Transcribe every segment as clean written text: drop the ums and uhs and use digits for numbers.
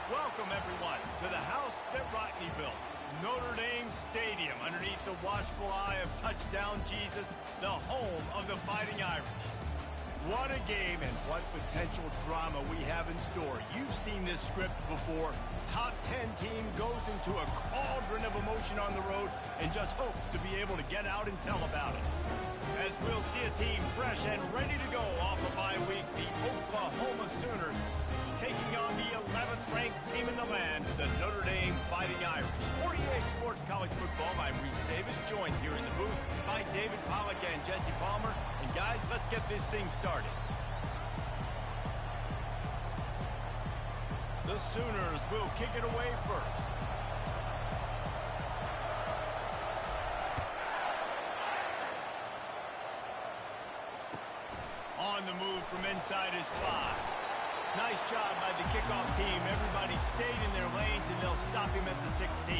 Welcome, everyone, to the house that Rodney built, Notre Dame Stadium, underneath the watchful eye of Touchdown Jesus, the home of the Fighting Irish. What a game and what potential drama we have in store. You've seen this script before. Top 10 team goes into a cauldron of emotion on the road and just hopes to be able to get out and tell about it. As we'll see a team fresh and ready to go off a bye week, the Oklahoma Sooners taking on the 11th ranked team in the land, the Notre Dame Fighting Irish. 48 Sports College Football, I'm Reese Davis, joined here in the booth by David Pollack and Jesse Palmer. And guys, let's get this thing started. The Sooners will kick it away first. On the move from inside his 5. Nice job by the kickoff team. Everybody stayed in their lanes, and they'll stop him at the 16.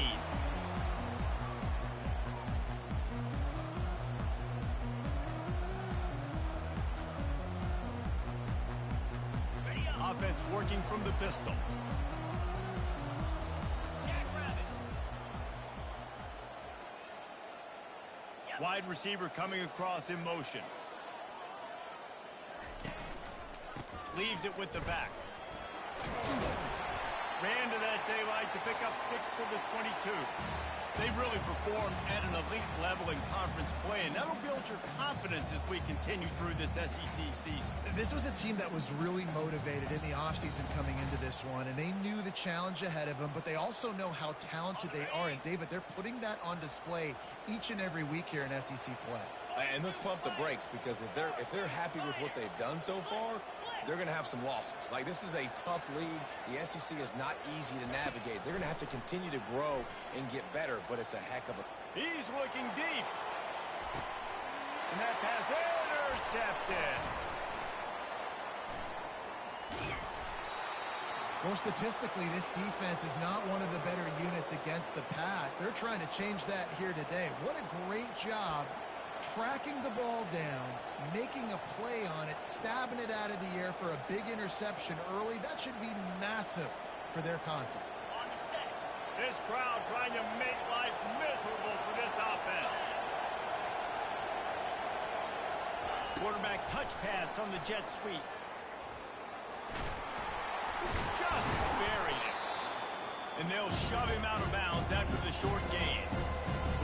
Offense working from the pistol. Wide receiver coming across in motion. Leaves it with the back. Ran to that daylight to pick up 6 to the 22. They've really performed at an elite level in conference play, and that'll build your confidence as we continue through this SEC season. This was a team that was really motivated in the offseason coming into this one, and they knew the challenge ahead of them, but they also know how talented they are. And, David, they're putting that on display each and every week here in SEC play. And let's pump the brakes, because if they're happy with what they've done so far, they're going to have some losses. Like, this is a tough league. The SEC is not easy to navigate. They're going to have to continue to grow and get better, but it's a heck of a... He's looking deep. And that pass intercepted. Well, statistically, this defense is not one of the better units against the pass. They're trying to change that here today. What a great job tracking the ball down, making a play on it, stabbing it out of the air for a big interception early. That should be massive for their confidence. This crowd trying to make life miserable for this offense. Quarterback touch pass on the jet sweep. Just buried it. And they'll shove him out of bounds after the short gain.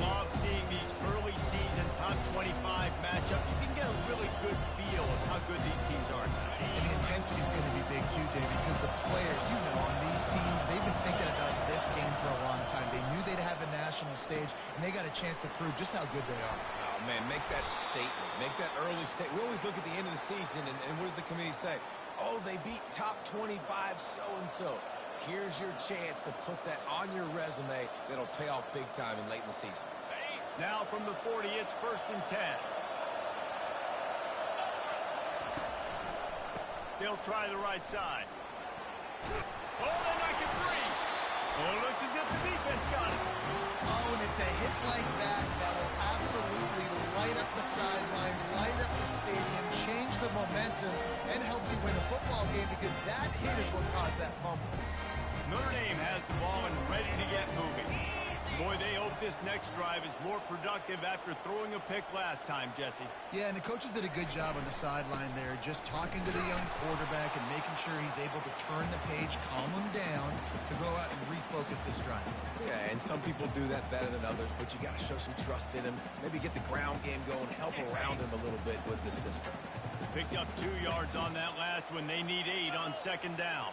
Love seeing these early season top 25 matchups. You can get a really good feel of how good these teams are. And the intensity is going to be big too, David, because the players, on these teams, they've been thinking about this game for a long time. They knew they'd have a national stage, and they got a chance to prove just how good they are. Oh, man, make that statement. Make that early statement. We always look at the end of the season, and what does the committee say? Oh, they beat top 25 so-and-so. Here's your chance to put that on your resume that'll pay off big time in late in the season. Now from the 40, it's 1st and 10. They'll try the right side. Oh, they knock it free. Oh, it looks as if the defense got it. Oh, and it's a hit like that that will absolutely light up the sideline, light up the stadium, change the momentum, and help you win a football game, because that hit is what caused that fumble. Notre Dame has the ball and ready to get moving. Boy, they hope this next drive is more productive after throwing a pick last time, Jesse. Yeah, and the coaches did a good job on the sideline there, just talking to the young quarterback and making sure he's able to turn the page, calm him down, to go out and refocus this drive. Yeah, and some people do that better than others, but you got to show some trust in him. Maybe get the ground game going, help around him a little bit with the system. Picked up 2 yards on that last one. They need 8 on 2nd down.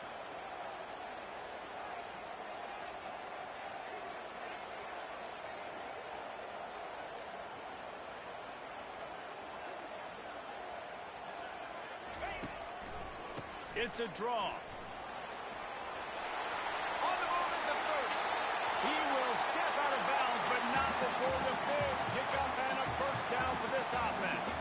It's a draw. On the move at the 30. He will step out of bounds, but not before the big pickup and a first down for this offense.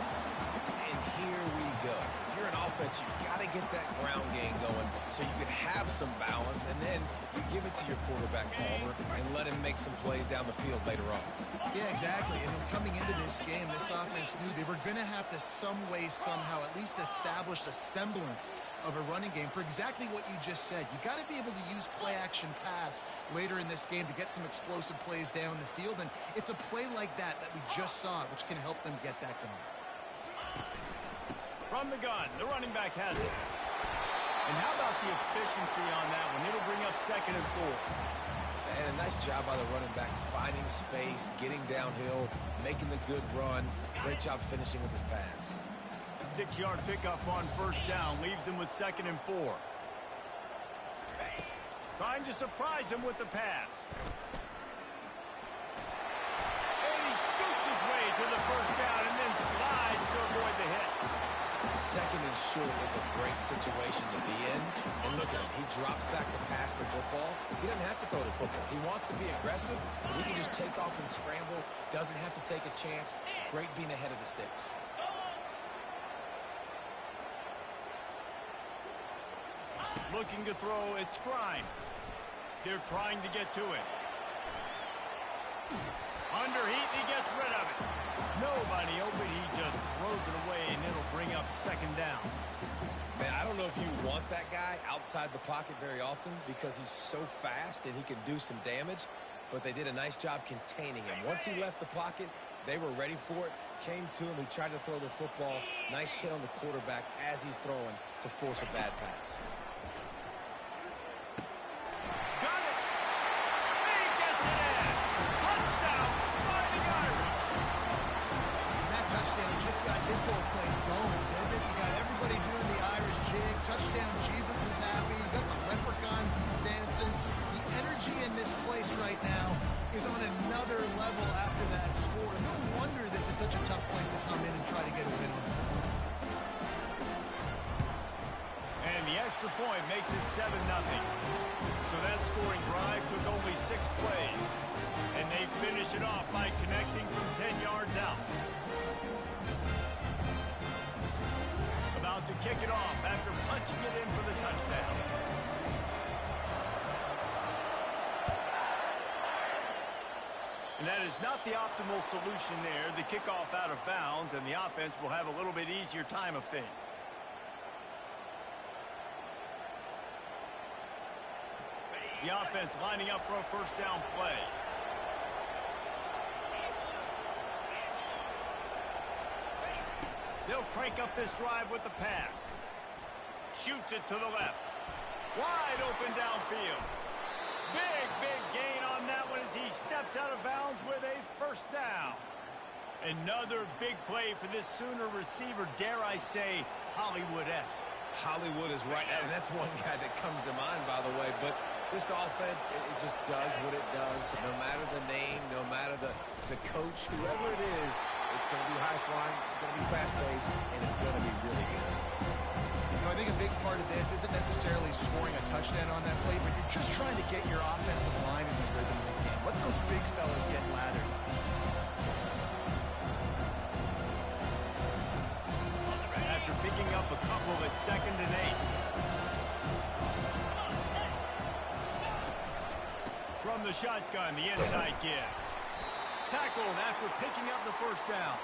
And here we go. If you're an offense, you've got to get that ground game going so you can have have some balance, and then you give it to your quarterback, Palmer, and let him make some plays down the field later on. Yeah, exactly. And coming into this game, this offense knew they were going to have to some way, somehow, at least establish a semblance of a running game for exactly what you just said. You got to be able to use play-action pass later in this game to get some explosive plays down the field, and it's a play like that we just saw, which can help them get that going. From the gun, the running back has it. And how about the efficiency on that one? It'll bring up 2nd and 4. And a nice job by the running back, finding space, getting downhill, making the good run. Great job finishing with his pads. 6-yard pickup on 1st down, leaves him with 2nd and 4. Trying to surprise him with the pass. And he scoots his way to the 1st down and then slides to avoid the hit. 2nd and short is a great situation to be in. And look at him. He drops back to pass the football. He doesn't have to throw the football. He wants to be aggressive, but he can just take off and scramble. Doesn't have to take a chance. Great being ahead of the sticks. Looking to throw, it's Grimes. They're trying to get to it. Under heat, he gets rid of it. Nobody open, he just throws it away, and it'll bring up 2nd down. Man, I don't know if you want that guy outside the pocket very often because he's so fast and he can do some damage, but they did a nice job containing him. Once he left the pocket, they were ready for it, came to him, he tried to throw the football. Nice hit on the quarterback as he's throwing to force a bad pass. This whole place going, didn't it? You got everybody doing the Irish jig. Touchdown, Jesus is happy. You got the leprechaun, he's dancing. The energy in this place right now is on another level after that score. No wonder this is such a tough place to come in and try to get a win on. And the extra point makes it 7-0. So that scoring drive took only 6 plays. And they finish it off by connecting from 10 yards out. About to kick it off after punching it in for the touchdown. And that is not the optimal solution there. The kickoff out of bounds, and the offense will have a little bit easier time of things. The offense lining up for a 1st down play. They'll crank up this drive with the pass. Shoots it to the left. Wide open downfield. Big gain on that one as he steps out of bounds with a 1st down. Another big play for this Sooner receiver, dare I say, Hollywood-esque. Hollywood is right, and that's one guy that comes to mind, by the way, but this offense, it just does what it does. No matter the name, no matter the coach, whoever it is, it's going to be high-flying, it's going to be fast-paced, and it's going to be really good. You know, I think a big part of this isn't necessarily scoring a touchdown on that play, but you're just trying to get your offensive line in the rhythm of the game. Let those big fellas get laddered. After picking up a couple at 2nd and 8. From the shotgun, the inside give. Tackled after picking up the 1st down.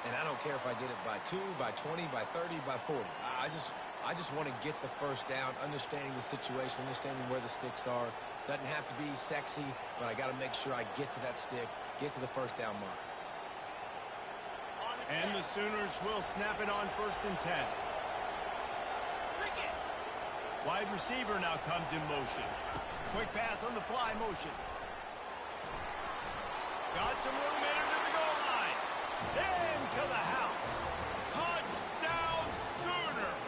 And I don't care if I get it by 2, by 20, by 30, by 40. I just want to get the 1st down, understanding the situation, understanding where the sticks are. Doesn't have to be sexy, but I got to make sure I get to that stick, get to the 1st down mark. And the Sooners will snap it on 1st and 10. Wide receiver now comes in motion. Quick pass on the fly motion. Got some room in under the goal line. Into the house. Touchdown Sooners.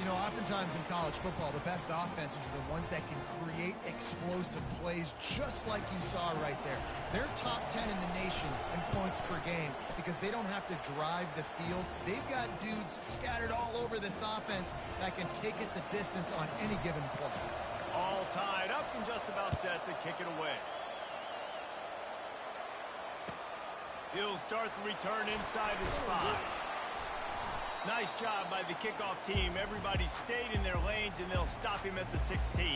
You know, oftentimes in college football, the best offenses are the ones that can create explosive plays just like you saw right there. They're top 10 in the nation in points per game because they don't have to drive the field. They've got dudes scattered all over this offense that can take it the distance on any given play. All tied up and just about set to kick it away. He'll start the return inside his 5. Nice job by the kickoff team. Everybody stayed in their lanes, and they'll stop him at the 16.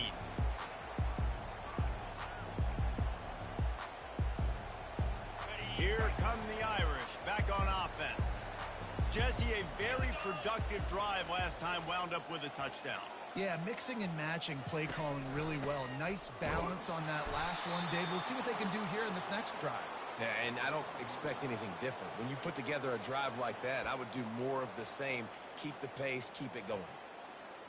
Here come the Irish back on offense. Jesse, a very productive drive last time wound up with a touchdown. Yeah, mixing and matching play calling really well. Nice balance on that last one, Dave. Let's see what they can do here in this next drive. Yeah, and I don't expect anything different. When you put together a drive like that, I would do more of the same. Keep the pace, keep it going.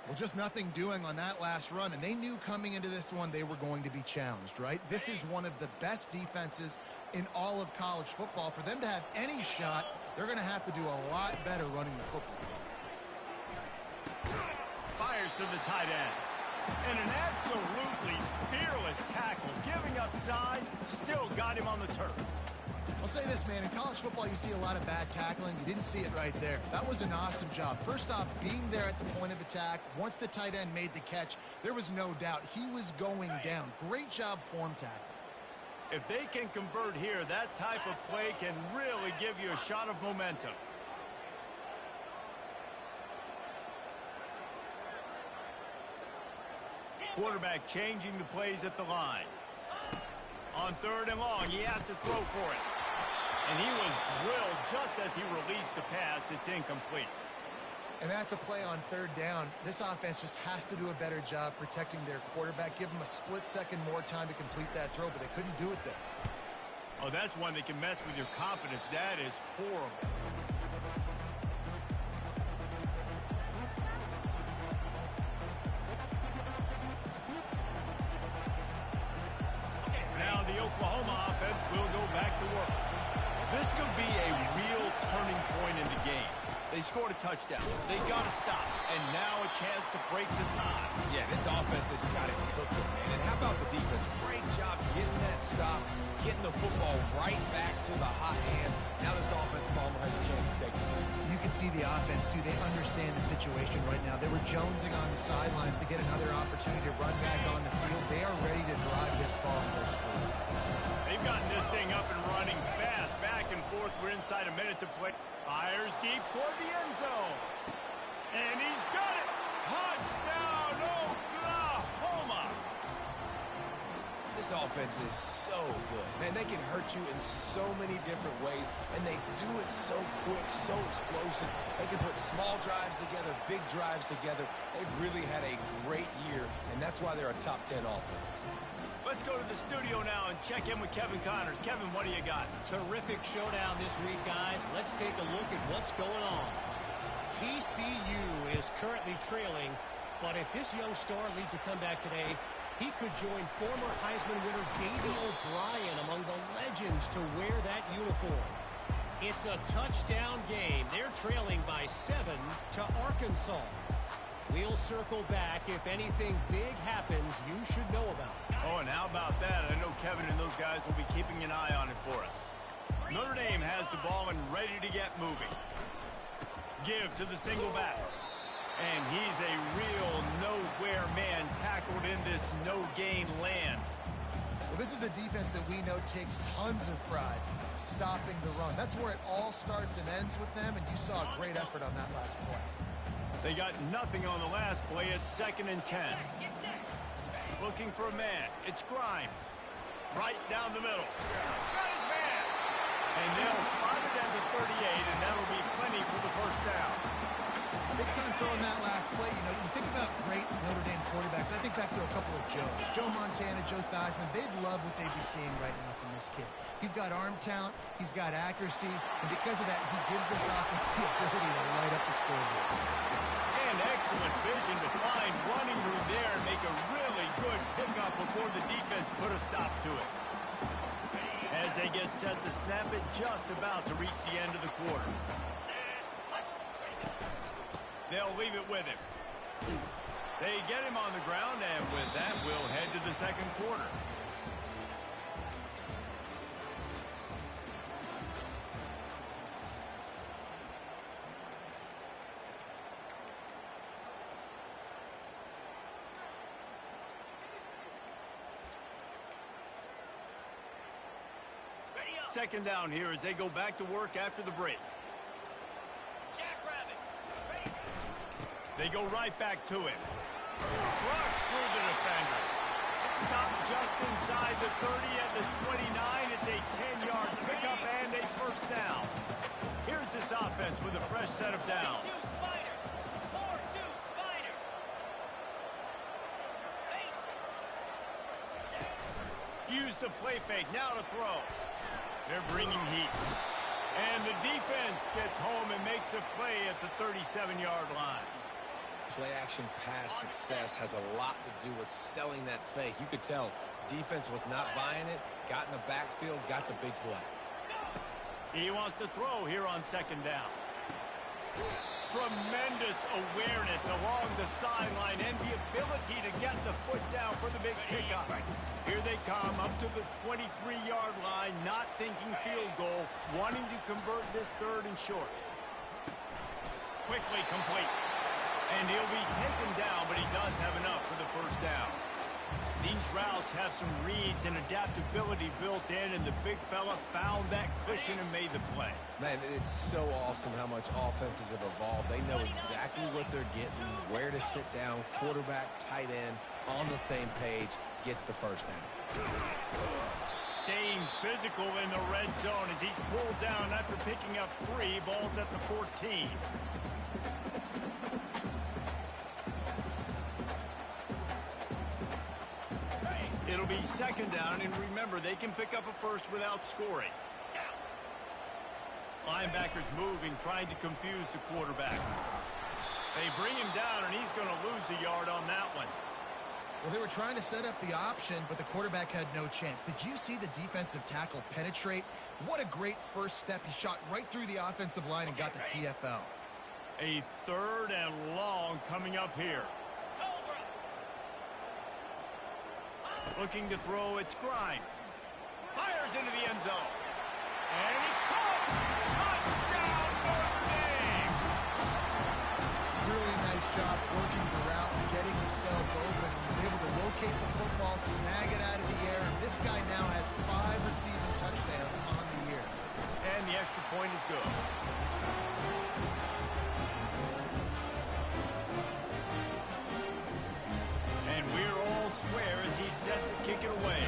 Well, just nothing doing on that last run, and they knew coming into this one they were going to be challenged, right? This is one of the best defenses in all of college football. For them to have any shot, they're going to have to do a lot better running the football. Fires to the tight end. And an absolutely fearless tackle, giving up size, still got him on the turf. I'll say this, man, in college football you see a lot of bad tackling. You didn't see it right there. That was an awesome job. First off, being there at the point of attack. Once the tight end made the catch, there was no doubt he was going down. Great job form tackle. If they can convert here, that type of play can really give you a shot of momentum. Quarterback changing the plays at the line. On 3rd and long, he has to throw for it. And he was drilled just as he released the pass. It's incomplete. And that's a play on 3rd down. This offense just has to do a better job protecting their quarterback. Give him a split second more time to complete that throw, but they couldn't do it there. Oh, that's one that can mess with your confidence. That is horrible. Now the Oklahoma offense will go back to work. This could be a real turning point in the game. They scored a touchdown. They got to stop. And now a chance to break the tie. Yeah, this offense has got it cooking, man. And how about the defense? Great job getting that stop, getting the football right back to the hot hand. Now this offense, Palmer, has a chance to take it. You can see the offense, too. They understand the situation right now. They were jonesing on the sidelines to get another opportunity to run back on the field. They are ready to drive this ball and go score. They've gotten this thing up and running fast. Back and forth. We're inside a minute to play. Fires deep toward the end zone. And he's got it. Touchdown, Oklahoma. This offense is so good. Man, they can hurt you in so many different ways, and they do it so quick, so explosive. They can put small drives together, big drives together. They've really had a great year, and that's why they're a top 10 offense. Let's go to the studio now and check in with Kevin Connors. Kevin, what do you got? Terrific showdown this week, guys. Let's take a look at what's going on. TCU is currently trailing, but if this young star leads a comeback today, he could join former Heisman winner Davey O'Brien among the legends to wear that uniform. It's a touchdown game. They're trailing by 7 to Arkansas. We'll circle back. If anything big happens, you should know about it. Oh, and how about that? I know Kevin and those guys will be keeping an eye on it for us. Notre Dame has the ball and ready to get moving. Give to the single back. And he's a real nowhere man tackled in this no-gain land. Well, this is a defense that we know takes tons of pride stopping the run. That's where it all starts and ends with them, and you saw a great effort on that last play. They got nothing on the last play. It's 2nd and 10. Looking for a man. It's Grimes. Right down the middle. Got his man. And they'll spot it at the 38, and that'll be plenty for the first down. Big time throwing that last play. You know, you think about great Notre Dame quarterbacks. I think back to a couple of Joes. Joe Montana, Joe Theismann. They'd love what they'd be seeing right now from this kid. He's got arm talent. He's got accuracy. And because of that, he gives this offense the ability to light up the scoreboard. And excellent vision to find running room there and make a really good pickup before the defense put a stop to it. As they get set to snap it, just about to reach the end of the quarter. They'll leave it with him. They get him on the ground, and with that, we'll head to the second quarter. Second down here as they go back to work after the break. They go right back to him. Trucks through the defender. Stopped just inside the 30 at the 29. It's a 10-yard pickup and a first down. Here's this offense with a fresh set of downs. Use the play fake. Now to throw. They're bringing heat. And the defense gets home and makes a play at the 37-yard line. Play-action pass success has a lot to do with selling that fake. You could tell defense was not buying it, got in the backfield, got the big play. He wants to throw here on second down. Tremendous awareness along the sideline and the ability to get the foot down for the big pickup. Here they come up to the 23-yard line, not thinking field goal, wanting to convert this third and short. Quickly complete. And he'll be taken down, but he does have enough for the first down. These routes have some reads and adaptability built in, and the big fella found that cushion and made the play. Man, it's so awesome how much offenses have evolved. They know exactly what they're getting, where to sit down, quarterback, tight end, on the same page, gets the first down. Staying physical in the red zone as he's pulled down after picking up 3 balls at the 14. It'll be second down, and remember, they can pick up a first without scoring. Linebackers moving, trying to confuse the quarterback. They bring him down, and he's going to lose a yard on that one. Well, they were trying to set up the option, but the quarterback had no chance. Did you see the defensive tackle penetrate? What a great first step. He shot right through the offensive line and got the TFL. A third and long coming up here. Looking to throw, it's Grimes. Fires into the end zone. And it's caught! Touchdown, Notre Dame! Really nice job working the route and getting himself open. He was able to locate the football, snag it out of the air, and this guy now has 5 receiving touchdowns on the year. And the extra point is good. And we're all square as he's set to kick it away.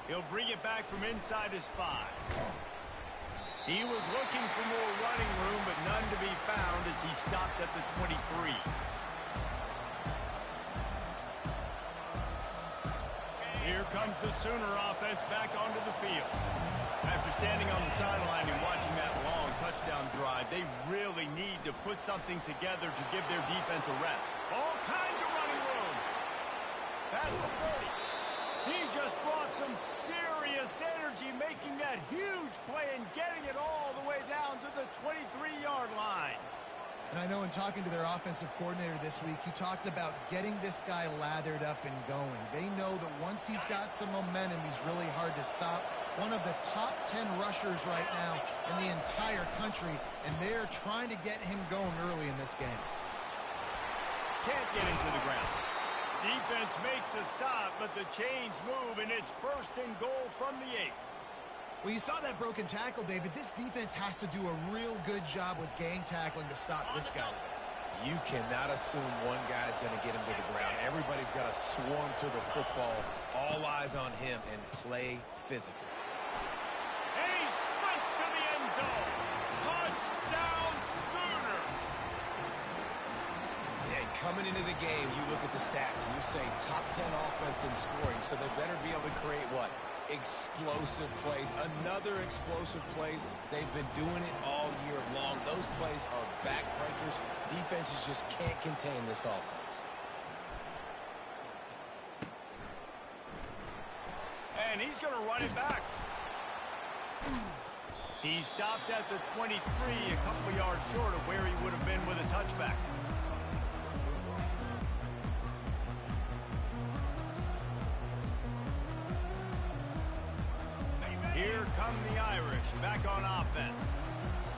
He'll bring it back from inside his 5. He was looking for more running room, but none to be found as he stopped at the 23. Here comes the Sooner offense back onto the field. After standing on the sideline and watching that long touchdown drive, they really need to put something together to give their defense a rest. All kinds of running room. Past the 30. He just brought some serious energy, making that huge play and getting it all the way down to the 23-yard line. And I know in talking to their offensive coordinator this week, he talked about getting this guy lathered up and going. They know that once he's got some momentum, he's really hard to stop. One of the top 10 rushers right now in the entire country, and they're trying to get him going early in this game. Can't get into the ground. Defense makes a stop, but the chains move, and it's first and goal from the 8. Well, you saw that broken tackle, David. This defense has to do a real good job with gang tackling to stop this guy. You cannot assume one guy's going to get him to the ground. Everybody's got to swarm to the football, all eyes on him, and play physical. And he sprints to the end zone. Touchdown, Sooner! Yeah, coming into the game, you look at the stats, and you say top 10 offense in scoring, so they better be able to create what? Explosive plays, another explosive plays. They've been doing it all year long. Those plays are backbreakers. Defenses just can't contain this offense. And he's going to run it back. He stopped at the 23, a couple yards short of where he would have been with a touchback. Here come the Irish back on offense.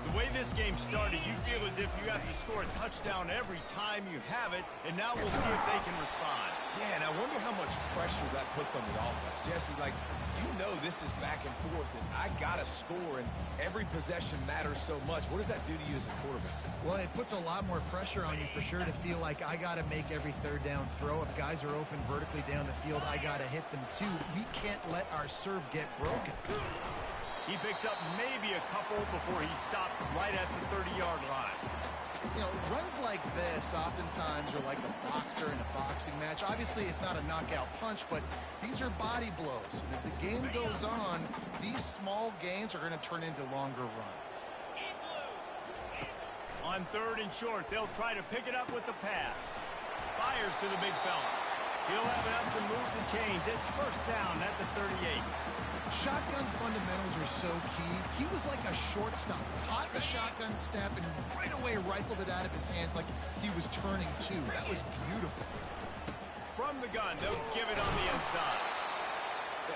The way this game started, you feel as if you have to score a touchdown every time you have it, and now we'll see if they can respond. Yeah, and I wonder how much pressure that puts on the offense. Jesse, like, you know this is back and forth, and I got to score, and every possession matters so much. What does that do to you as a quarterback? Well, it puts a lot more pressure on you for sure to feel like I got to make every third down throw. If guys are open vertically down the field, I got to hit them too. We can't let our serve get broken. He picks up maybe a couple before he stopped right at the 30-yard line. You know, runs like this oftentimes are like a boxer in a boxing match. Obviously, it's not a knockout punch, but these are body blows. And as the game goes on, these small gains are going to turn into longer runs. On 3rd and short, they'll try to pick it up with the pass. Fires to the big fella. He'll have enough to move the chains. It's first down at the 38. Shotgun fundamentals are so key. He was like a shortstop. Caught the shotgun snap and right away rifled it out of his hands like he was turning two. That was beautiful. From the gun, they'll give it on the inside.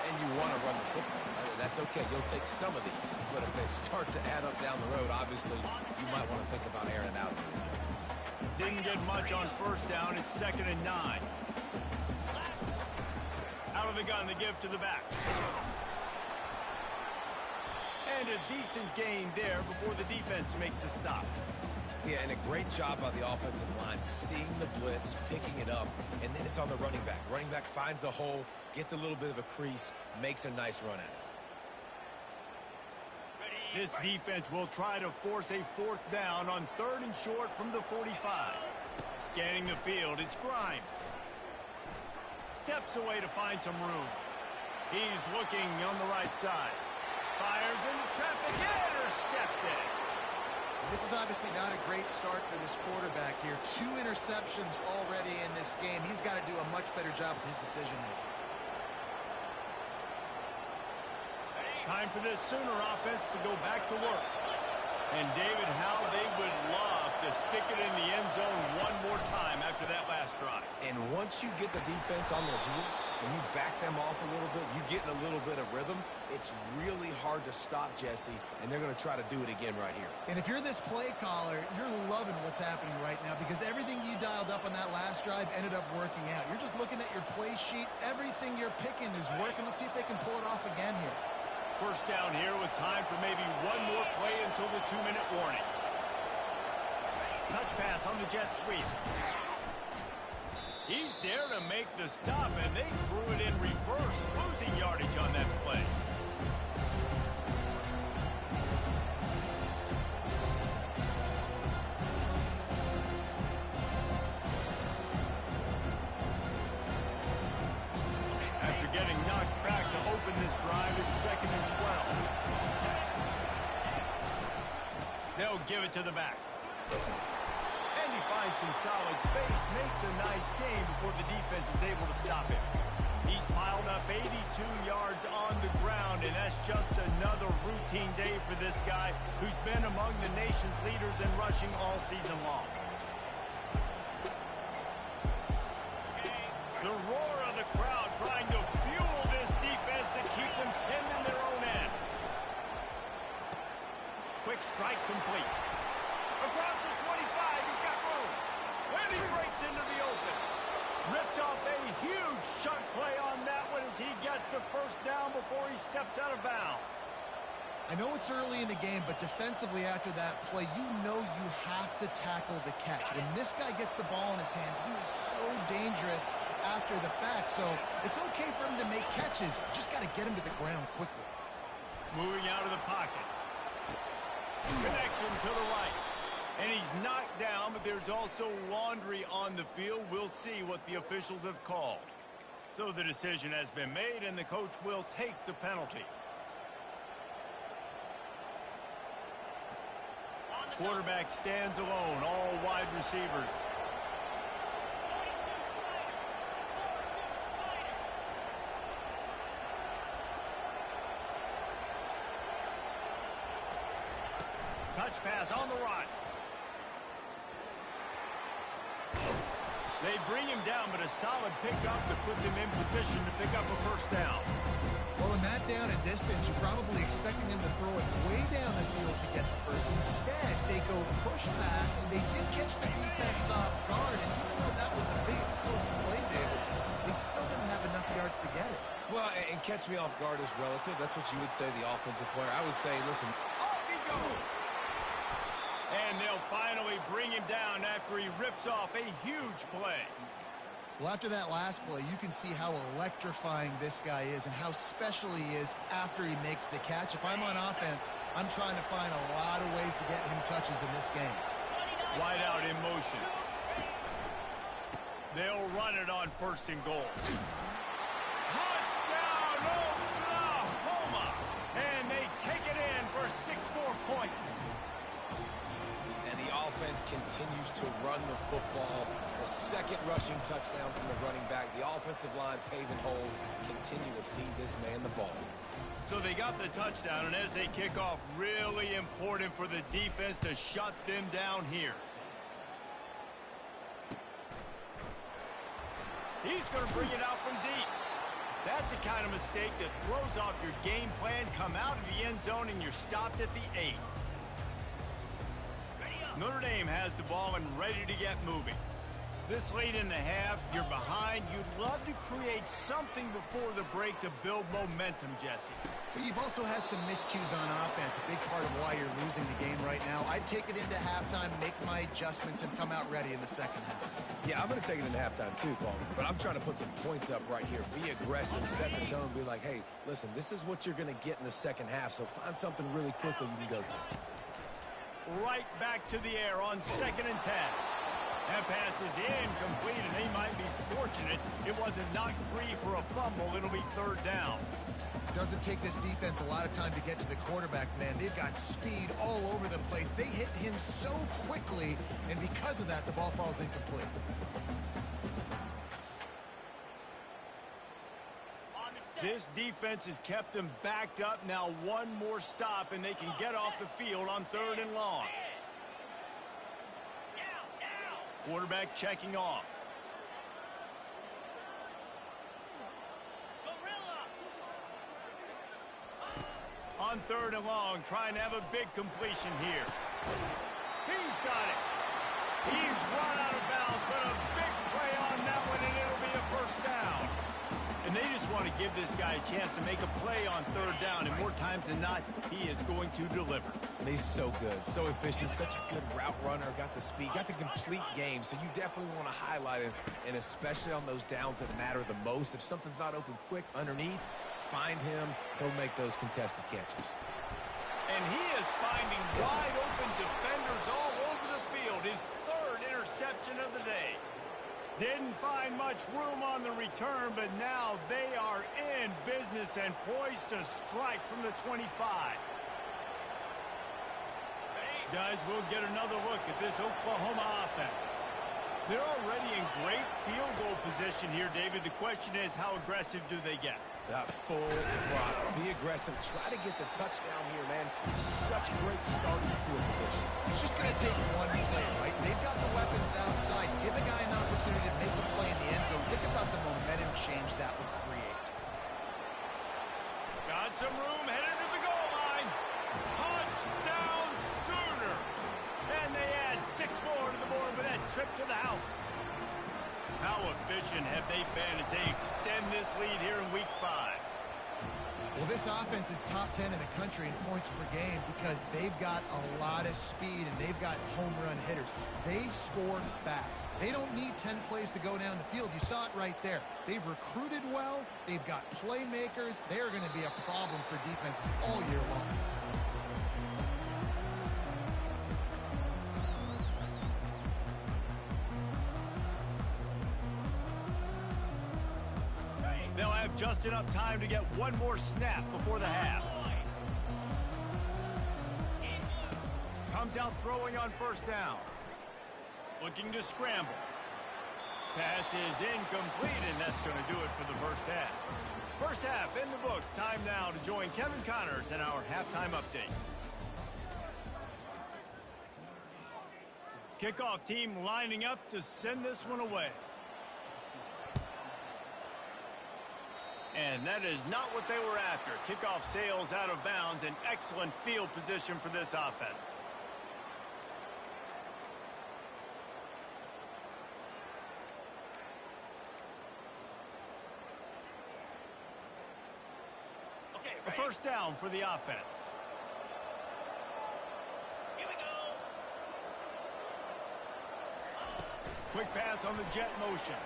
And you want to run the football. That's okay. You'll take some of these. But if they start to add up down the road, obviously, you might want to think about airing it out. Didn't get much on first down. It's 2nd and 9. Out of the gun to give to the back. And a decent gain there before the defense makes the stop. Yeah, and a great job by the offensive line, seeing the blitz, picking it up, and then it's on the running back. Running back finds the hole, gets a little bit of a crease, makes a nice run at it. This defense will try to force a 4th down on 3rd and short from the 45. Scanning the field, it's Grimes. Steps away to find some room. He's looking on the right side. Fires into traffic, intercepted. This is obviously not a great start for this quarterback here. 2 interceptions already in this game. He's got to do a much better job with his decision-making. Time for this Sooner offense to go back to work. And David, how they would love to stick it in the end zone one more time after that last drive. And once you get the defense on their heels and you back them off a little bit, you get in a little bit of rhythm, it's really hard to stop, Jesse, and they're going to try to do it again right here. And if you're this play caller, you're loving what's happening right now because everything you dialed up on that last drive ended up working out. You're just looking at your play sheet. Everything you're picking is working. Let's see if they can pull it off again here. First down here with time for maybe one more play until the 2-minute warning. Touch pass on the jet sweep. He's there to make the stop, and they threw it in reverse, losing yardage on that play. After getting knocked back to open this drive, it's 2nd and 12. They'll give it to the back. And he finds some solid space, makes a nice gain before the defense is able to stop him. He's piled up 82 yards on the ground, and that's just another routine day for this guy who's been among the nation's leaders in rushing all season long. The roar of the crowd trying to fuel this defense to keep them pinned in their own end. Quick strike complete. Across the 25, he's got room. And he breaks into the open. Ripped off a huge chunk play on that one as he gets the first down before he steps out of bounds. I know it's early in the game, but defensively after that play, you know you have to tackle the catch. When this guy gets the ball in his hands, he is so dangerous after the fact. So it's okay for him to make catches. You just got to get him to the ground quickly. Moving out of the pocket. Connection to the right. And he's knocked down, but there's also laundry on the field. We'll see what the officials have called. So the decision has been made, and the coach will take the penalty. Quarterback stands alone, all wide receivers. Touch pass on the run. They bring him down, but a solid pickup to put them in position to pick up a first down. Well, in that down and distance, you're probably expecting him to throw it way down the field to get the first. Instead, they go push pass, and they did catch the defense off guard. And even though that was a big explosive play, David, they still didn't have enough yards to get it. Well, and catch me off guard is relative. That's what you would say, the offensive player. I would say, listen, off he goes. And they'll finally bring him down after he rips off a huge play. Well, after that last play, you can see how electrifying this guy is and how special he is after he makes the catch. If I'm on offense, I'm trying to find a lot of ways to get him touches in this game. Wide out in motion. They'll run it on 1st and goal. Touchdown, Oklahoma! And they take it in for 6 more points. And the offense continues to run the football. The second rushing touchdown from the running back. The offensive line paving holes, continue to feed this man the ball. So they got the touchdown, and as they kick off, really important for the defense to shut them down here. He's going to bring it out from deep. That's the kind of mistake that throws off your game plan. Come out of the end zone, and you're stopped at the 8. Notre Dame has the ball and ready to get moving. This late in the half, you're behind. You'd love to create something before the break to build momentum, Jesse. But you've also had some miscues on offense, a big part of why you're losing the game right now. I'd take it into halftime, make my adjustments, and come out ready in the second half. Yeah, I'm going to take it into halftime too, Paul. But I'm trying to put some points up right here. Be aggressive, set the tone, be like, hey, listen, this is what you're going to get in the second half, so find something really quickly you can go to. Right back to the air on 2nd and 10. That pass is incomplete, and they might be fortunate it wasn't knocked free for a fumble. It'll be 3rd down. Doesn't take this defense a lot of time to get to the quarterback, man. They've got speed all over the place. They hit him so quickly, and because of that, the ball falls incomplete. This defense has kept them backed up. Now one more stop, and they can get off the field on 3rd and long. Quarterback checking off. On 3rd and long, trying to have a big completion here. He's got it. He's run out of bounds, but a big play on that one, and it'll be a first down. And they just want to give this guy a chance to make a play on 3rd down, and more times than not, he is going to deliver. And he's so good, so efficient, such a good route runner, got the speed, got the complete game, so you definitely want to highlight him, and especially on those downs that matter the most. If something's not open quick underneath, find him, he'll make those contested catches. And he is finding wide open defenders all over the field. His 3rd interception of the day. Didn't find much room on the return, but now they are in business and poised to strike from the 25. Guys, we'll get another look at this Oklahoma offense. They're already in great field goal position here, David. The question is, how aggressive do they get? Full throttle. Be aggressive. Try to get the touchdown here, man. Such great starting field position. It's just going to take one play, right? They've got the weapons outside. Give a guy an opportunity to make a play in the end zone. Think about the momentum change that would create. Got some room, headed to the goal line. Touchdown Sooner. And they add 6 more to the board with that trip to the house. How efficient have they been as they extend this lead here in Week 5? Well, this offense is top 10 in the country in points per game because they've got a lot of speed and they've got home run hitters. They score fast. They don't need 10 plays to go down the field. You saw it right there. They've recruited well. They've got playmakers. They're going to be a problem for defenses all year long. They'll have just enough time to get one more snap before the half. Comes out throwing on 1st down. Looking to scramble. Pass is incomplete, and that's going to do it for the first half. First half in the books. Time now to join Kevin Connors in our halftime update. Kickoff team lining up to send this one away. And that is not what they were after. Kickoff sails out of bounds, and excellent field position for this offense. A first down for the offense. Here we go. Quick pass on the jet motion.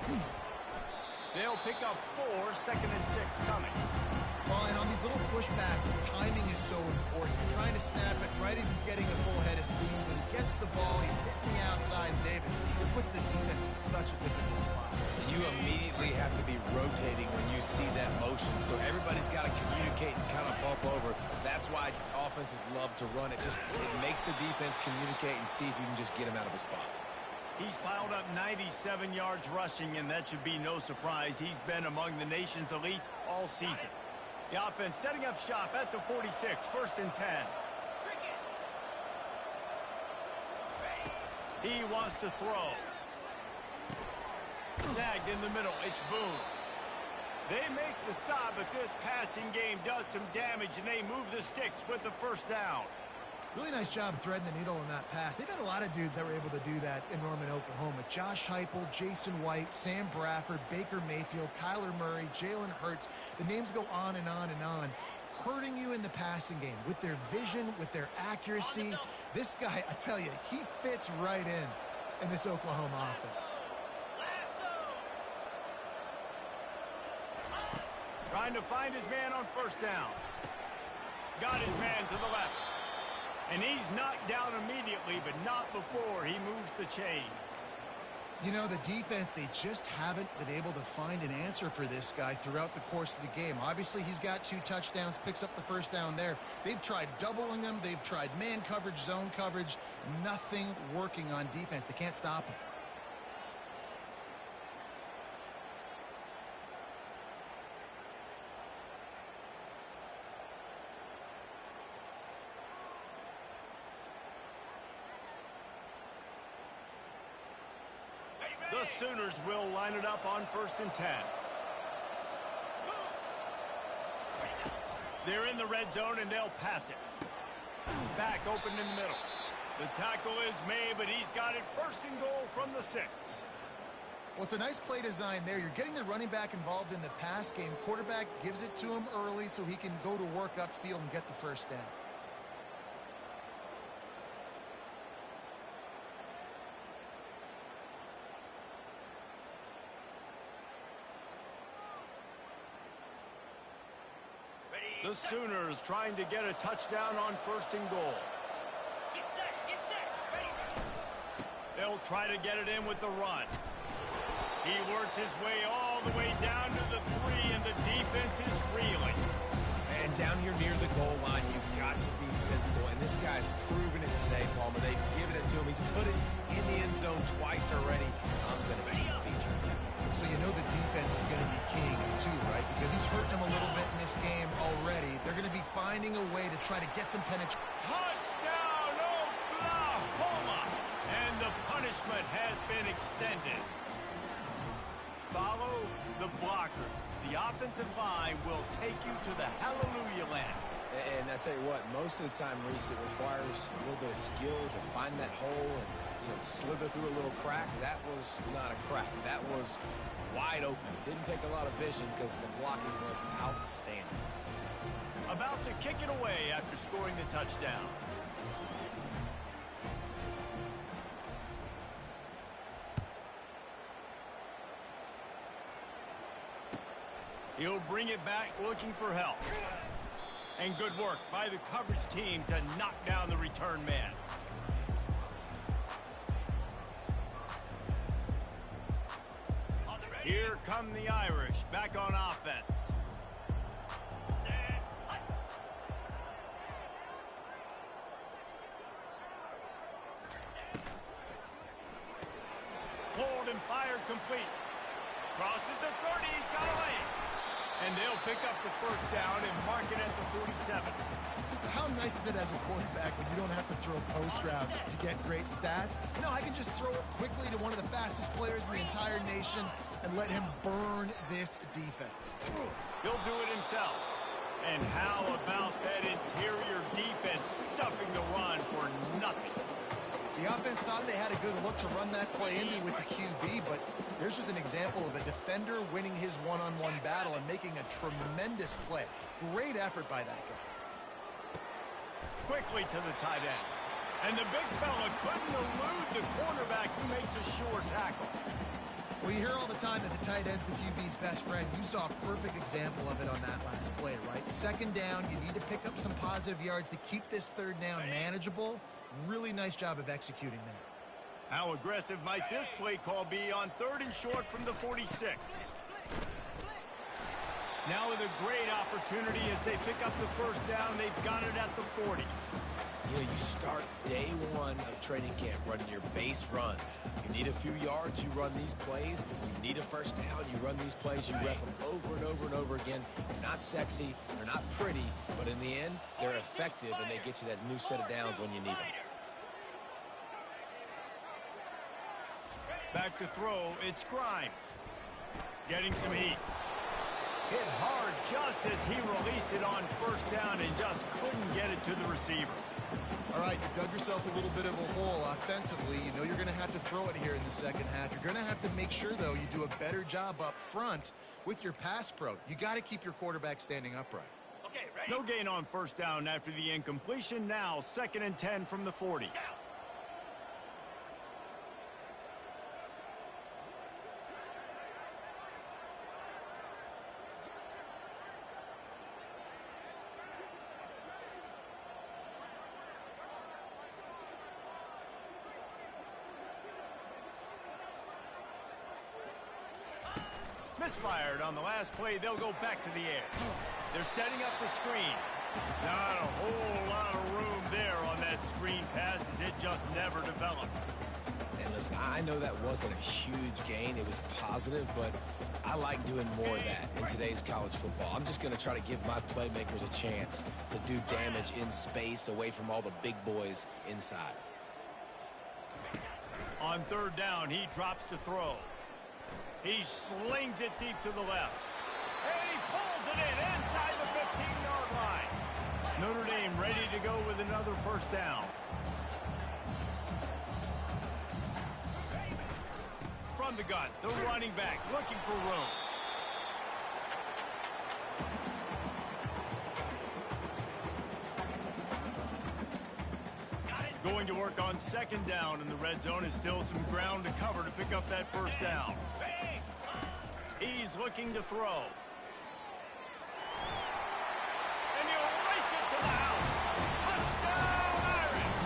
They'll pick up 4, 2nd and 6 coming. Well, and on these little push passes, timing is so important. You're trying to snap it right as he's getting a full head of steam. When he gets the ball, he's hitting the outside, and David, it puts the defense in such a difficult spot. You immediately have to be rotating when you see that motion, so everybody's got to communicate and kind of bump over. That's why offenses love to run it. It makes the defense communicate and see if you can just get him out of a spot. He's piled up 97 yards rushing, and that should be no surprise. He's been among the nation's elite all season. The offense setting up shop at the 46, 1st and 10. He wants to throw. Snagged in the middle. It's Boone. They make the stop, but this passing game does some damage, and they move the sticks with the first down. Really nice job threading the needle on that pass. They've had a lot of dudes that were able to do that in Norman, Oklahoma. Josh Heupel, Jason White, Sam Bradford, Baker Mayfield, Kyler Murray, Jalen Hurts. The names go on and on and on. Hurting you in the passing game with their vision, with their accuracy. This guy, I tell you, he fits right in this Oklahoma offense. Trying to find his man on first down. Got his man to the left. And he's knocked down immediately, but not before he moves the chains. You know, the defense, they just haven't been able to find an answer for this guy throughout the course of the game. Obviously, he's got 2 touchdowns, picks up the first down there. They've tried doubling him. They've tried man coverage, zone coverage. Nothing working on defense. They can't stop him. The Sooners will line it up on 1st and 10. They're in the red zone, and they'll pass it. Back open in the middle. The tackle is made, but he's got it 1st and goal from the 6. Well, it's a nice play design there. You're getting the running back involved in the pass game. Quarterback gives it to him early so he can go to work upfield and get the first down. The Sooners trying to get a touchdown on 1st and goal. Get set, ready. They'll try to get it in with the run. He works his way all the way down to the 3, and the defense is reeling. And down here near the goal line, you've got to be physical, and this guy's proven it today, Palmer. They've given it to him. He's put it in the end zone twice already. I'm going to keep featuring him. So you know the defense is going to be keying him too, right? Because he's hurting him a little bit in this game already. They're going to be finding a way to try to get some penetration. Touchdown, Oklahoma! And the punishment has been extended. Follow the blockers. The offensive line will take you to the hallelujah land. And I tell you what, most of the time, Reese, it requires a little bit of skill to find that hole and slither through a little crack. That was not a crack. That was wide open. Didn't take a lot of vision because the blocking was outstanding. About to kick it away after scoring the touchdown. He'll bring it back looking for help. And good work by the coverage team to knock down the return man. Here come the Irish back on offense. Pulled and fired complete. Crosses the 30, he's got a lane. And they'll pick up the first down and mark it at the 47. How nice is it as a quarterback when you don't have to throw post routes to get great stats? No, I can just throw it quickly to one of the fastest players in the entire nation and let him burn this defense. He'll do it himself. And how about that interior defense stuffing the run for nothing? The offense thought they had a good look to run that play into with the QB, but there's just an example of a defender winning his one-on-one battle and making a tremendous play. Great effort by that guy. Quickly to the tight end. And the big fella couldn't elude the cornerback who makes a sure tackle. Well, you hear all the time that the tight end's the QB's best friend. You saw a perfect example of it on that last play, right? Second down, you need to pick up some positive yards to keep this third down manageable. Really nice job of executing there. How aggressive might this play call be on 3rd and short from the 46? Now with a great opportunity as they pick up the first down. They've got it at the 40. You know, you start day one of training camp running your base runs. You need a few yards, you run these plays. You need a first down, you run these plays. You rep them over and over and over again. They're not sexy, they're not pretty, but in the end, they're effective, and they get you that new set of downs when you need them. Back to throw, it's Grimes. Getting some heat. Hit hard just as he released it on first down and just couldn't get it to the receiver. All right, you've dug yourself a little bit of a hole offensively. You know you're going to have to throw it here in the second half. You're going to have to make sure, though, you do a better job up front with your pass pro. You got to keep your quarterback standing upright. Okay, ready? No gain on first down after the incompletion. Now 2nd and 10 from the 40. Misfired on the last play. They'll go back to the air. They're setting up the screen. Not a whole lot of room there on that screen pass as it just never developed. And listen, I know that wasn't a huge gain. It was positive, but I like doing more of that in today's college football. I'm just going to try to give my playmakers a chance to do damage in space away from all the big boys inside. On 3rd down, he drops to throw. He slings it deep to the left. And he pulls it in inside the 15-yard line. Notre Dame ready to go with another first down. From the gun, the running back looking for room. Going to work on 2nd down in the red zone is still some ground to cover to pick up that first down. He's looking to throw. And he'll race it to the house. Touchdown, Irish!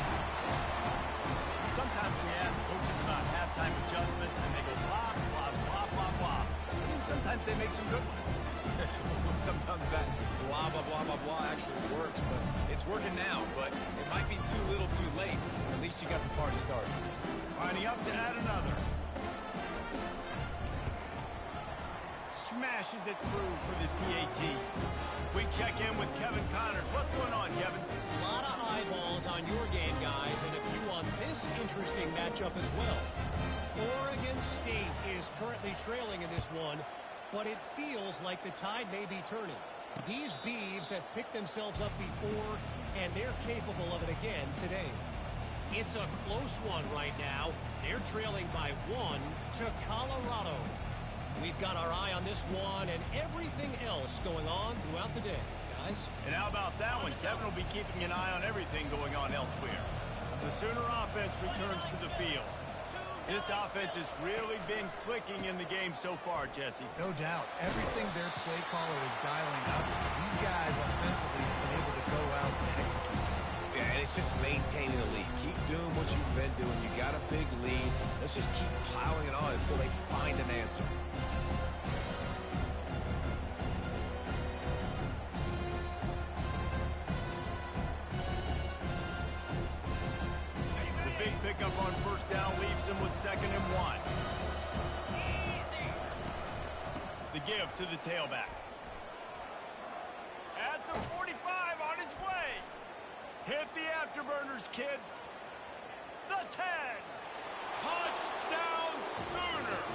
Sometimes we ask coaches about halftime adjustments and they go blah, blah, blah, blah, blah. And sometimes they make some good ones. Sometimes that blah, blah, blah, blah, blah actually works, but it's working now. But it might be too little too late. At least you got the party started. Lining up to add another. Smashes it through for the PAT. We check in with Kevin Connors. What's going on, Kevin? A lot of eyeballs on your game, guys, and a few on this interesting matchup as well. Oregon State is currently trailing in this one, but it feels like the tide may be turning. These Beavs have picked themselves up before, and they're capable of it again today. It's a close one right now. They're trailing by 1 to Colorado. We've got our eye on this one and everything else going on throughout the day, guys. And how about that one? Kevin will be keeping an eye on everything going on elsewhere. The Sooner offense returns to the field. This offense has really been clicking in the game so far, Jesse. No doubt. Everything their play caller is dialing up. These guys offensively have been able to go out and execute. Yeah, and it's just maintaining the lead. Keep doing what you've been doing. You got a big lead. Let's just keep piling it on until they find an answer. The big pickup on first down leaves them with 2nd and 1. The give to the tailback. Turner's kid. The 10. Touchdown Sooners.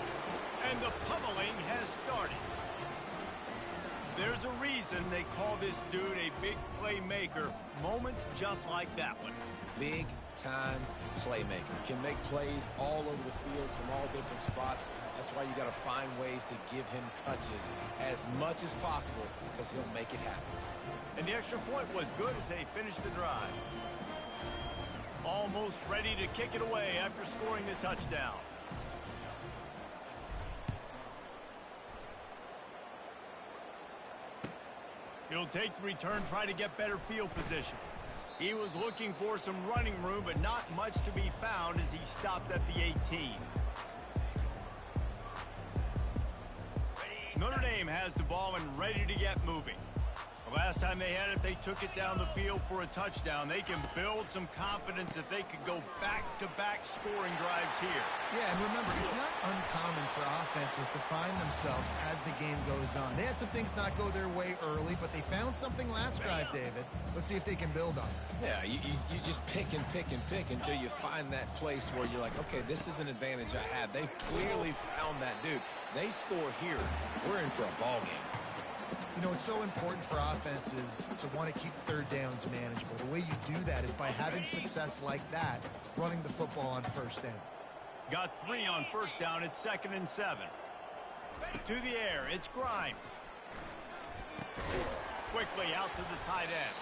And the pummeling has started. There's a reason they call this dude a big playmaker. Moments just like that one. Big-time playmaker. Can make plays all over the field from all different spots. That's why you got to find ways to give him touches as much as possible because he'll make it happen. And the extra point was good as they finished the drive. Almost ready to kick it away after scoring the touchdown. He'll take the return, try to get better field position. He was looking for some running room, but not much to be found as he stopped at the 18. Notre Dame has the ball and ready to get moving. The last time they had it, they took it down the field for a touchdown. They can build some confidence that they could go back-to-back scoring drives here. Yeah, and remember, it's not uncommon for offenses to find themselves as the game goes on. They had some things not go their way early, but they found something last drive, David. Let's see if they can build on it. Yeah, you just pick and pick and pick until you find that place where you're like, okay, this is an advantage I have. They clearly found that dude. They score here. We're in for a ball game. You know, it's so important for offenses to want to keep third downs manageable. The way you do that is by having success like that, running the football on first down. Got 3 on first down. It's 2nd and 7. To the air, it's Grimes. Quickly out to the tight end.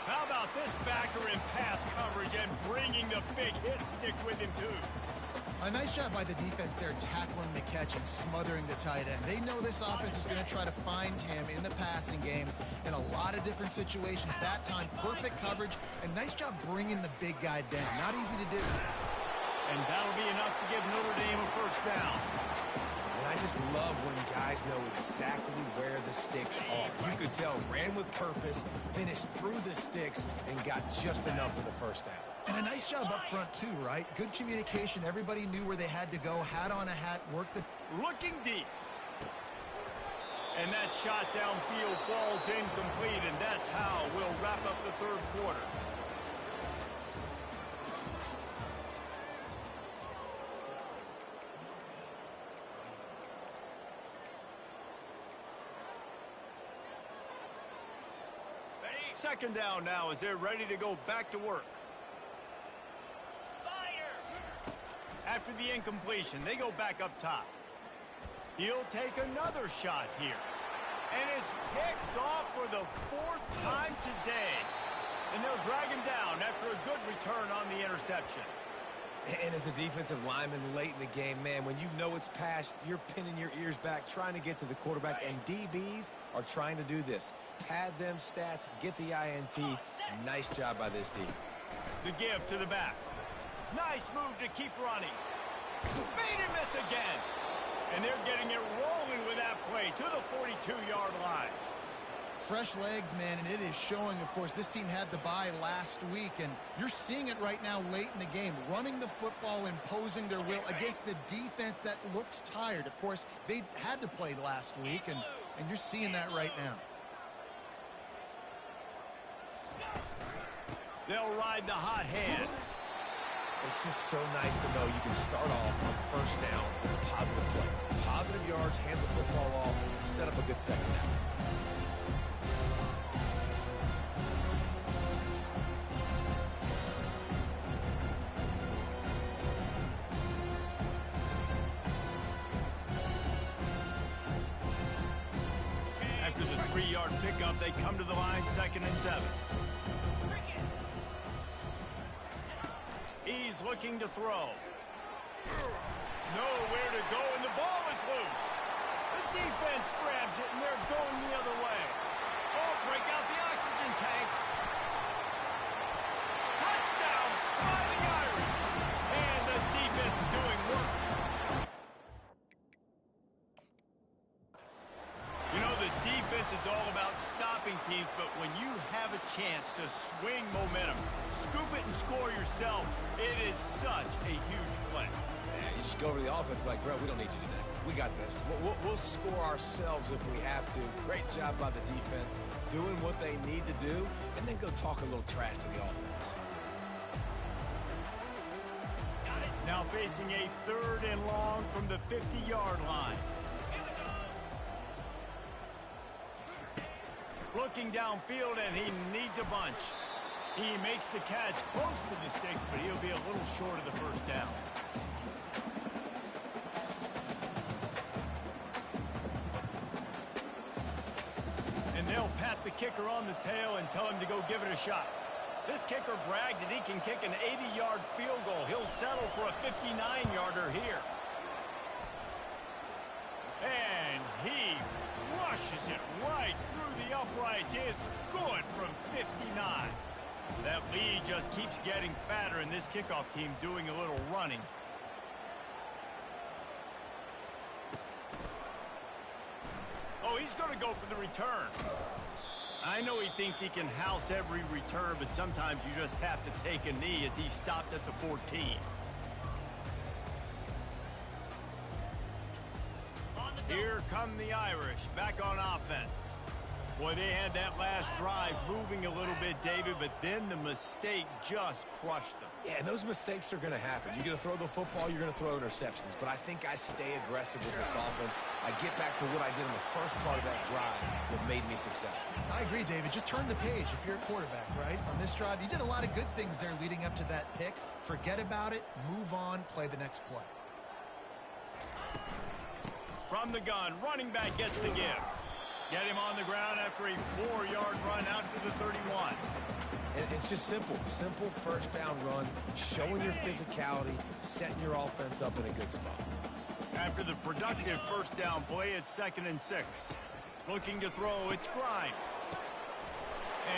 How about this backer in pass coverage and bringing the big hit stick with him, too? A nice job by the defense there, tackling the catch and smothering the tight end. They know this offense is going to try to find him in the passing game in a lot of different situations. That time, perfect coverage, and nice job bringing the big guy down. Not easy to do. And that'll be enough to give Notre Dame a first down. And I just love when guys know exactly where the sticks are. You could tell, ran with purpose, finished through the sticks, and got just enough for the first down. And a nice job up front, too, right? Good communication. Everybody knew where they had to go. Hat on a hat, worked the... Looking deep. And that shot downfield falls incomplete, and that's how we'll wrap up the third quarter. Second down now as they're ready to go back to work. After the incompletion, they go back up top. He'll take another shot here. And it's picked off for the 4th time today. And they'll drag him down after a good return on the interception. And as a defensive lineman late in the game, man, when you know it's passed, you're pinning your ears back, trying to get to the quarterback. And DBs are trying to do this. Pad them stats, get the INT. Nice job by this D. The give to the back. Nice move to keep running. Made him miss again. And they're getting it rolling with that play to the 42-yard line. Fresh legs, man, and it is showing, of course, this team had the bye last week, and you're seeing it right now late in the game, running the football, imposing their will against the defense that looks tired. Of course, they had to play last week, and you're seeing that right now. They'll ride the hot hand. It's just so nice to know you can start off on first down with positive plays. Positive yards, hand the football off, set up a good second down. After the 3-yard pickup, they come to the line, 2nd and 7. He's looking to throw. Nowhere to go, and the ball is loose. The defense grabs it, and they're going the other way. Oh, break out the oxygen tanks. Touchdown, Fighting Irish. And the defense doing work. You know, the defense is all about stopping teams, but when you have a chance to swing momentum, scoop it and score yourself, it is such a huge play. Yeah, you just go over to the offense and be like, bro, we don't need you today. We got this. We'll score ourselves if we have to. Great job by the defense, doing what they need to do, and then go talk a little trash to the offense. Now facing a 3rd and long from the 50-yard line. Looking downfield, and he needs a bunch. He makes the catch close to the sticks, but he'll be a little short of the first down. And they'll pat the kicker on the tail and tell him to go give it a shot. This kicker brags that he can kick an 80-yard field goal. He'll settle for a 59-yarder here. And he rushes it right through the uprights. It's good from 59. That lead just keeps getting fatter, and this kickoff team doing a little running. Oh, he's going to go for the return. I know he thinks he can house every return, but sometimes you just have to take a knee as he stopped at the 14. Here come the Irish, back on offense. Boy, they had that last drive moving a little bit, David, but then the mistake just crushed them. Yeah, and those mistakes are going to happen. You're going to throw the football, you're going to throw interceptions. But I think I stay aggressive with this offense. I get back to what I did in the first part of that drive that made me successful. I agree, David. Just turn the page if you're a quarterback, right? On this drive, you did a lot of good things there leading up to that pick. Forget about it, move on, play the next play. From the gun, running back gets the give. Get him on the ground after a 4-yard run out to the 31. And it's just simple. Simple first down run, showing your physicality, setting your offense up in a good spot. After the productive first down play, it's 2nd and 6. Looking to throw, it's Grimes.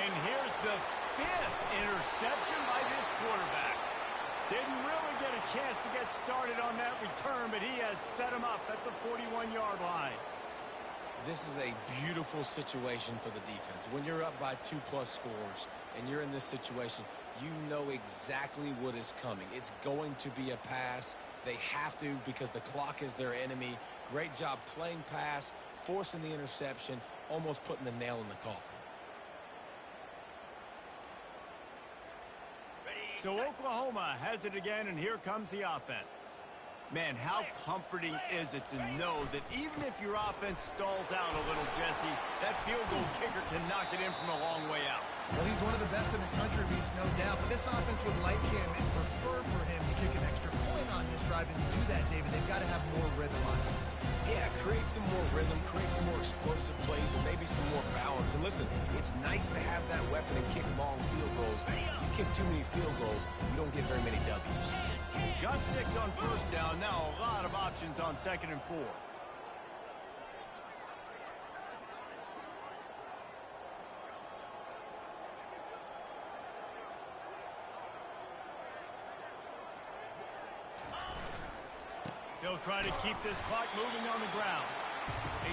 And here's the 5th interception by this quarterback. Didn't really get a chance to get started on that return, but he has set him up at the 41-yard line. This is a beautiful situation for the defense. When you're up by 2+ scores and you're in this situation, you know exactly what is coming. It's going to be a pass. They have to because the clock is their enemy. Great job playing pass, forcing the interception, almost putting the nail in the coffin. So Oklahoma has it again, and here comes the offense. Man, how comforting is it to know that even if your offense stalls out a little, Jesse, that field goal kicker can knock it in from a long way out. Well, he's one of the best in the country, Reese, no doubt. But this offense would like him and prefer for him to kick an extra point on this drive. And to do that, David, they've got to have more rhythm on offense. Yeah, create some more rhythm, create some more explosive plays, and maybe some more balance. And listen, it's nice to have that weapon and kick long field goals. You kick too many field goals, you don't get very many W's. Got 6 on first down. Now a lot of options on 2nd and 4. They'll try to keep this clock moving on the ground.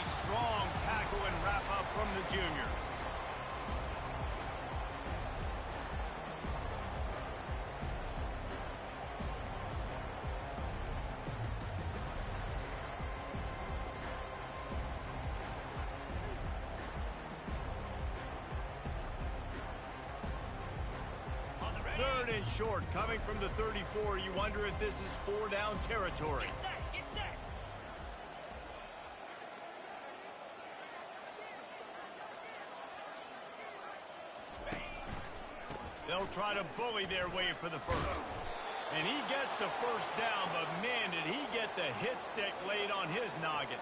A strong tackle and wrap up from the junior. Third and short, coming from the 34. You wonder if this is 4-down territory. Get set. They'll try to bully their way for the first. And he gets the first down, but man, did he get the hit stick laid on his noggin.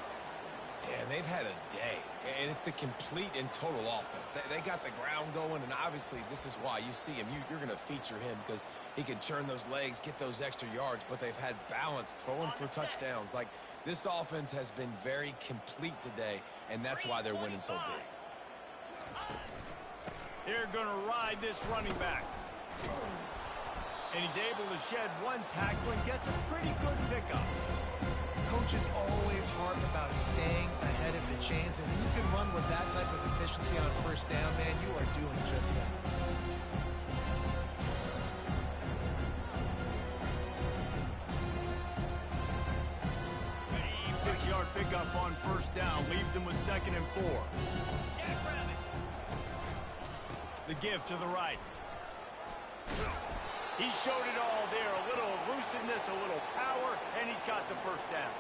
Yeah, and they've had a day, and it's the complete and total offense. They got the ground going, and obviously this is why you see him. You're going to feature him because he can churn those legs, get those extra yards, but they've had balance, throwing for touchdowns. Like, this offense has been very complete today, and that's why they're winning so big. They're going to ride this running back. And he's able to shed one tackle and gets a pretty good pickup. Coaches always harp about staying ahead of the chains, and when you can run with that type of efficiency on first down, man, you are doing just that. 6-yard pickup on first down leaves them with 2nd and 4. The give to the right. He showed it all there, a little elusiveness, a little power, and he's got the first down.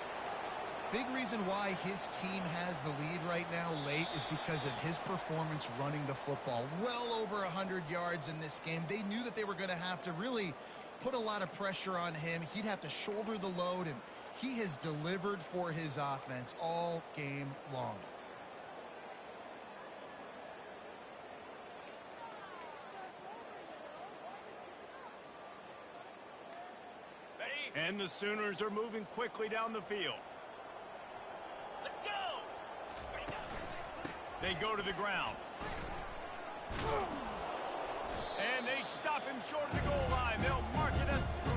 Big reason why his team has the lead right now late is because of his performance running the football. Well over 100 yards in this game. They knew that they were going to have to really put a lot of pressure on him. He'd have to shoulder the load, and he has delivered for his offense all game long. And the Sooners are moving quickly down the field. Let's go! They go to the ground. And they stop him short of the goal line. They'll mark it at 3.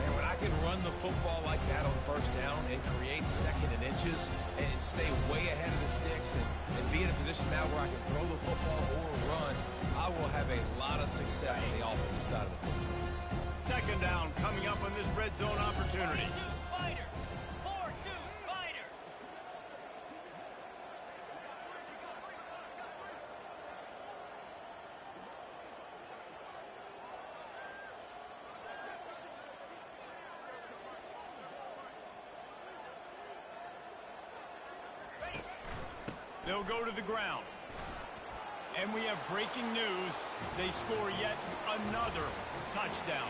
Man, when I can run the football like that on first down and create second and inches and stay way ahead of the sticks and be in a position now where I can throw the football or run, I will have a lot of success on the offensive side of the football. Second down coming up on this red zone opportunity. 4-2 Spider! 4-2 Spider! They'll go to the ground. And we have breaking news. They score yet another touchdown.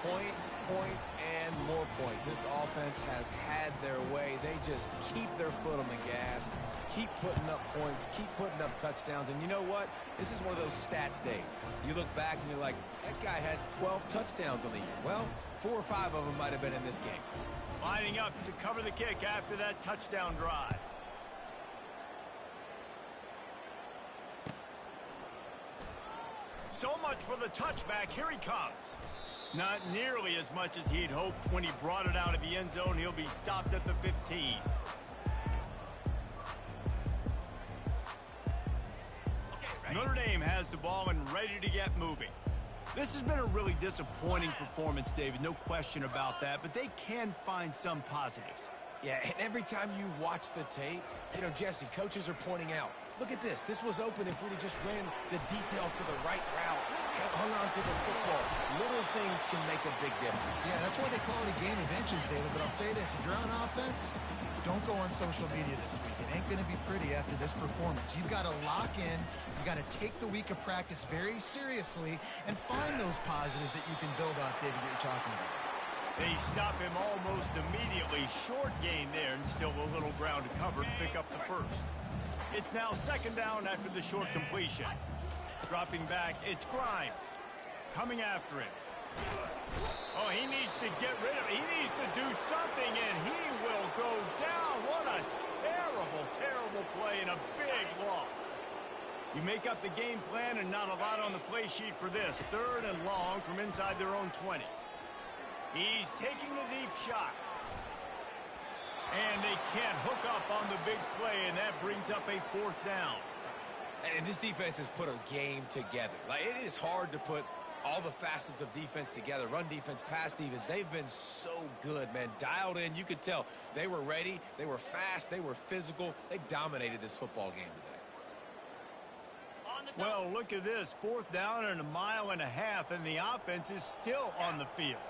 Points, points, and more points. This offense has had their way. They just keep their foot on the gas, keep putting up points, keep putting up touchdowns. And you know what? This is one of those stats days. You look back and you're like, that guy had 12 touchdowns on the year. Well, 4 or 5 of them might have been in this game. Lining up to cover the kick after that touchdown drive. So much for the touchback. Here he comes. Not nearly as much as he'd hoped when he brought it out of the end zone. He'll be stopped at the 15. Notre Dame has the ball and ready to get moving. This has been a really disappointing performance, David. No question about that, but they can find some positives. Yeah, and every time you watch the tape, you know, Jesse, coaches are pointing out, look at this. This was open if we'd have just ran the details to the right route, hung on to the football. Little things can make a big difference. Yeah, that's why they call it a game of inches, David. But I'll say this, if you're on offense, don't go on social media this week. It ain't going to be pretty after this performance. You've got to lock in. You've got to take the week of practice very seriously and find those positives that you can build off, David, that you're talking about. They stop him almost immediately. Short gain there and still a little ground to cover to pick up the first. It's now second down after the short completion. Dropping back, it's Grimes. Coming after him. Oh, he needs to get rid of it. He needs to do something, and he will go down. What a terrible, terrible play and a big loss. You make up the game plan and not a lot on the play sheet for this. Third and long from inside their own 20. He's taking the deep shot. And they can't hook up on the big play, and that brings up a fourth down. And this defense has put a game together. Like, it is hard to put all the facets of defense together. Run defense, pass defense. They've been so good, man. Dialed in. You could tell they were ready. They were fast. They were physical. They dominated this football game today. Well, look at this. Fourth down and 1.5 miles, and the offense is still on the field.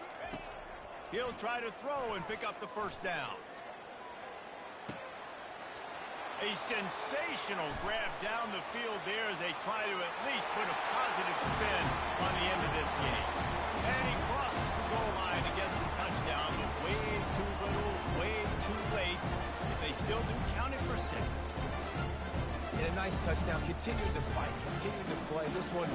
He'll try to throw and pick up the first down. A sensational grab down the field there as they try to at least put a positive spin on the end of this game. And he crosses the goal line and gets the touchdown, but way too little, way too late. They still do count it for 6. And a nice touchdown. Continuing to fight, continuing to play. This one,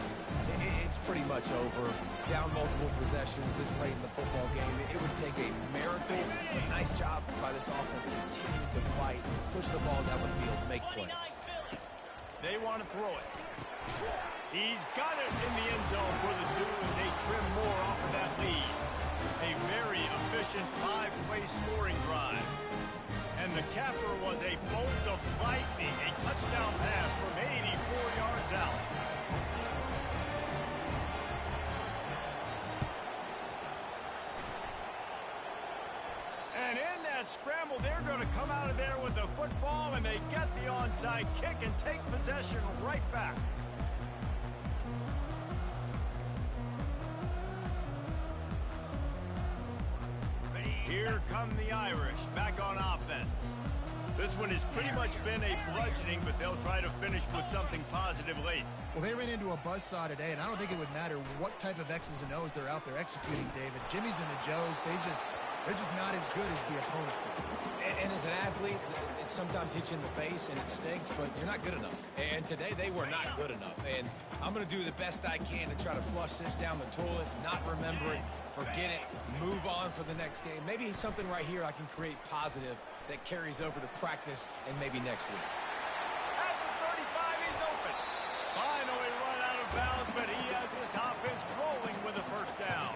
it's pretty much over. Down multiple possessions this late in the football game. It would take a miracle. A nice job by this offense continuing to fight, push the ball down the field, make plays. They want to throw it. He's got it in the end zone for the 2 as they trim more off of that lead. A very efficient 5-play scoring drive. And the capper was a bolt of lightning, a touchdown pass from 84 yards out. And in that scramble, they're going to come out of there with the football, and they get the onside kick and take possession right back. Here come the Irish back on offense. This one has pretty much been a bludgeoning, but they'll try to finish with something positive late. Well, they ran into a buzzsaw today, and I don't think it would matter what type of X's and O's they're out there executing, David. Jimmy's and the Joes, they're just not as good as the opponent team. And as an athlete, it sometimes hits you in the face and it stinks, but you're not good enough. And today they were not good enough. And I'm going to do the best I can to try to flush this down the toilet, not remember it, forget it, move on for the next game. Maybe something right here I can create positive that carries over to practice and maybe next week. At the 35, he's open. Finally run out of bounds, but he has his offense rolling with a first down.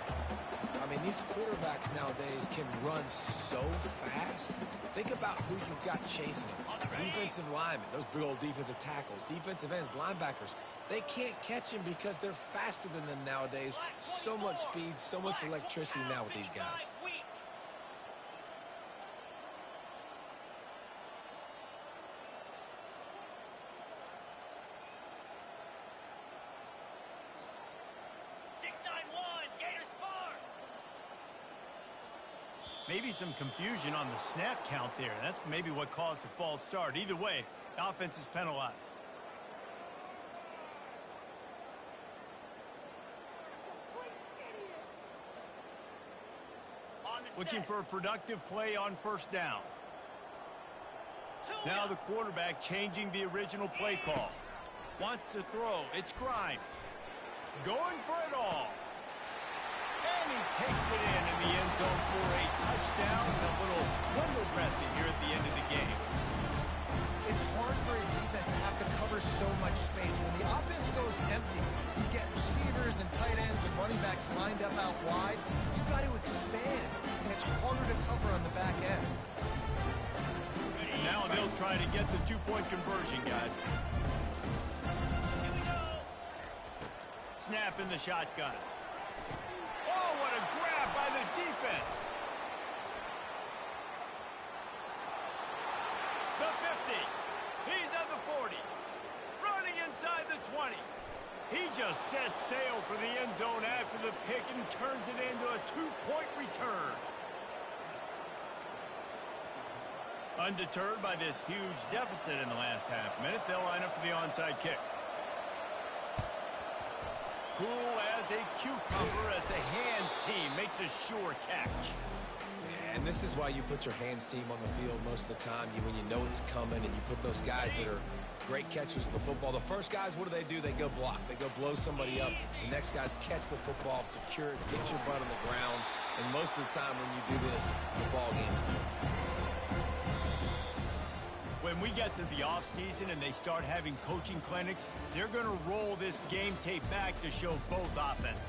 I mean, these quarterbacks nowadays can run so fast. Think about who you've got chasing them. Defensive linemen, those big old defensive tackles, defensive ends, linebackers. They can't catch them because they're faster than them nowadays. So much speed, so much electricity now with these guys. 691, Gators far. Maybe some confusion on the snap count there. That's maybe what caused the false start. Either way, the offense is penalized. Looking for a productive play on first down. Now the quarterback changing the original play call. Wants to throw. It's Grimes. Going for it all. And he takes it in the end zone for a touchdown and a little window dressing here at the end of the game. It's hard for a defense to have to cover so much space. When the offense goes empty, you get receivers and tight ends and running backs lined up out wide. You've got to expand, and it's harder to cover on the back end. Now they'll try to get the two-point conversion, guys. Here we go. Snap in the shotgun. Oh, what a grab by the defense. The 50. He's at the 40. Running inside the 20. He just sets sail for the end zone after the pick and turns it into a two-point return. Undeterred by this huge deficit in the last half minute, they'll line up for the onside kick. Cool as a cucumber as the hands team makes a sure catch. And this is why you put your hands team on the field most of the time. When you know it's coming and you put those guys that are great catchers of the football. The first guys, what do? They go block. They go blow somebody up. The next guys catch the football, secure it, get your butt on the ground. And most of the time when you do this, the ball game is over. When we get to the offseason and they start having coaching clinics, they're going to roll this game tape back to show both offenses.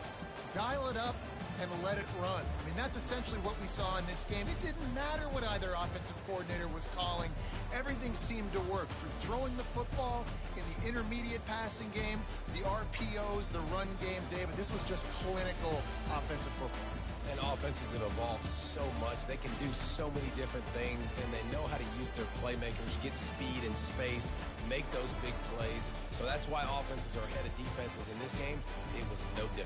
Dial it up and let it run. I mean, that's essentially what we saw in this game. It didn't matter what either offensive coordinator was calling. Everything seemed to work through throwing the football, in the intermediate passing game, the RPOs, the run game. David, this was just clinical offensive football. And offenses have evolved so much. They can do so many different things, and they know how to use their playmakers, get speed and space, make those big plays. So that's why offenses are ahead of defenses in this game. It was no different.